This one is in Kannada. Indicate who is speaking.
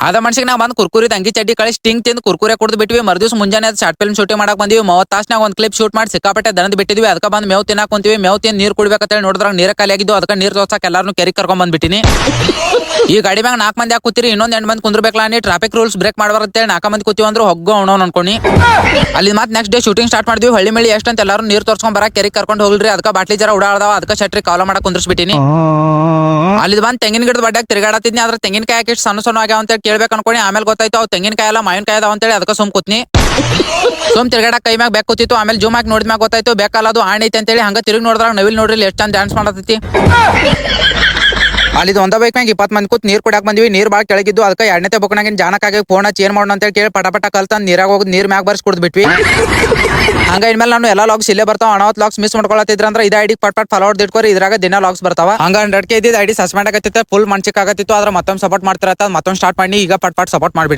Speaker 1: ಅದ ಮನ್ಸಿಗೆ ನಾವು ಬಂದು ಕುರ್ಕುರಿ ಅಂಗಿ ಚಡ್ಡಿ ಕಳಿಸಿ ಸ್ಟಿಂಗ್ ತಿಂದು ಕುರ್ಕುರೆ ಕುಡ್ದು ಬಿಟ್ವಿ. ಮರುದಿವ್ಸ ಮುಂಜಾನೆ ಶಾರ್ಟ್ ಫಿಲ್ಮ್ ಶೂಟಿಂಗ್ ಮಾಡಕ್ ಬಂದಿವಿ. 30 ತಾಸ್ನಾಗ ಒಂದ್ ಕ್ಲಿಪ್ ಶೂಟ್ ಮಾಡಿ ಸಿಕ್ಕಾಪಟ್ಟೆ ದನದ ಬಿಟ್ಟಿದ್ವಿ. ಅದಕ್ಕೆ ಬಂದು ಮೇವ್ ತಿನ್ನಾಕ್ ಕುಂತೀವಿ. ಮೇವ್ ತಿಂದು ನೀರ್ ಕುಡ್ಬೇಕಂತ ನೋಡಿದ್ರ ನೀರ ಖಾಲಿ ಆಗಿದ್ದು. ಅದಕ್ಕೆ ನೀರ್ ತೋರ್ಸಕ್ ಎಲ್ಲಾರು ಕೆರಿ ಕರ್ಕೊಂಡ್ ಬಂದ್ಬಿಟ್ಟಿನಿ. ಈ ಗಾಡಿ ಮ್ಯಾಗ 4 ಮಂದಿ ಯಾಕೆ ಕೂತಿರಿ, ಇನ್ನೊಂದ್ 8 ಮಂದಿ ಕುಂದ್ರಬೇಕಲ್ಲ. ನೀ ಟ್ರಾಫಿಕ್ ರೂಲ್ಸ್ ಬ್ರೇಕ್ ಮಾಡ್ಬಾರಂತೇಳಿ 4 ಮಂದಿ ಕೂತೀವಿ ಅಂದ್ರೆ ಹೊಗ್ಗೋ ಅವನವ್ ಅನ್ಕೊನಿ. ಅಲ್ಲಿ ಮತ್ತೆ ನೆಕ್ಸ್ಟ್ ಡೇ ಶೂಟಿಂಗ್ ಸ್ಟಾರ್ಟ್ ಮಾಡಿದ್ವಿ. ಹಳ್ಳಿ ಮೇಳಿ ಎಷ್ಟಂತ ಎಲ್ಲಾರು ನೀರ್ ತೋರ್ಸ್ಕೊಂಡ್ ಬರಕ್ ಕೆರಿ ಕರ್ಕೊಂಡು ಹೋಗ್ರಿ. ಅದಕ್ಕೆ ಬಾಟ್ಲಿ ಜರ ಉಡಾಡ್ದಾವ. ಅದಕ್ಕೆ ಶಟ್ರಿ ಕಾಲ ಮಾಡಕ್ ಕುಂದ್ರಿಸ್ಬಿಟ್ಟಿನಿ. ಅಲ್ಲಿ ಬಂದ್ ತೆಂಗಿನ ಗಿಡದ ಬಡ್ಡಾಗ ತಿರುಗಾಡತಿದ್ನಿ. ಆದ್ರೆ ತೆಂಗಿನಕಾಯಿ ಯಾಕೆ ಇಷ್ಟು ಸಣ್ಣ ಆಗ್ಯಾವ ಅಂತ ಕೇಳ್ಬೇಕು ಅನ್ಕೊನಿ. ಆಮೇಲೆ ಗೊತ್ತಾಯ್ತು ಅವ್ ತೆಂಗಿನಕಾಯಿ ಎಲ್ಲ ಮಾವಿನಕಾಯಿ ಅದಾವ ಅಂತೇಳಿ. ಅದಕ್ಕೆ ಸುಮ್ ಕೂತ್ನಿ. ಸುಮ್ ತಿರ್ಗಾಡ ಕೈ ಮ್ಯಾಗ ಬೆಕ್ ಕೂತಿತ್ತು. ಆಮೇಲೆ ಜೂಮ್ ಹಾಕಿ ನೋಡಿದ್ಮ್ಯಾಗ ಗೊತ್ತಾಯ್ತು ಬೇಕಲ್ಲ ಅದು ಆಣಿ ಐತೆ ಅಂತೇಳಿ. ಹಂಗ ತಿರುಗಿ ನೋಡಿದ್ರಾಗ ನವಿಲ್ ನೋಡ್ರಿ ಎಷ್ಟು ಚಂದ ಡ್ಯಾನ್ಸ್ ಮಾಡತೈತಿ. ಅಲ್ಲಿ ಒಂದ ಬೈಕ್ ಮ್ಯಾಗ 20 ಮಂದಿ ಕೂತ್ ನೀರ್ ಕುಡಿಯಾಕ ಬಂದಿವಿ. ನೀರ್ ಬಾಳ ಕೆಳಗಿದ್ದು. ಅದಕ್ಕೆ 2ನೇ ಬುಕ್ನಾಗಿನ ಜಾನಕ್ಕಾಗಿ ಫೋನ್ ಚೇಂಜ್ ಮಾಡೋಣ ಅಂತ ಕೇಳಿ ಪಟ ಕಲ್ತಂದ್ ನೀರಾಗ ಹೋಗಿ ನೀರ್ ಮ್ಯಾಗ ಬರ್ಸಿ ಕುಡ್ದು ಬಿಟ್ವಿ. ಹಂಗ ಇನ್ಮೇಲೆ ನಾನು ಎಲ್ಲಾ ಲಾಗ್ಸ್ ಇಲ್ಲೇ ಬರ್ತಾವ. ಅಣವತ್ ಲಾಗ್ಸ್ ಮಿಸ್ ಮಾಡ್ಕೊಳತಿದ್ರ ಅಂದ್ರೆ ಇದ ಐಡಿ ಪಟ್ ಫಾಲೋ ಹೊಡ್ದಿಟ್ಕೋರಿ. ಇದ್ರಾಗ ದಿನ ಲಾಗ್ಸ್ ಬರ್ತಾವ. ಹಂಗ 100K ಇದ್ದಿದ್ದು ಐಡಿ ಸಸ್ಪೆಂಡ್ ಆಗತ್ತಿತ್ತು. ಫುಲ್ ಮನ್ಸಿಕ್ ಆಗತ್ತಿತ್ತು. ಆದ್ರೆ ಮತ್ತೊಂದು ಸಪೋರ್ಟ್ ಮಾಡ್ತಿರತ್ತ. ಮತ್ತೊಂದು ಸ್ಟಾರ್ಟ್ ಮಾಡಿ ಈಗ ಪಟ್ ಸಪೋರ್ಟ್ ಮಾಡ್ಬಿಟ್ಟು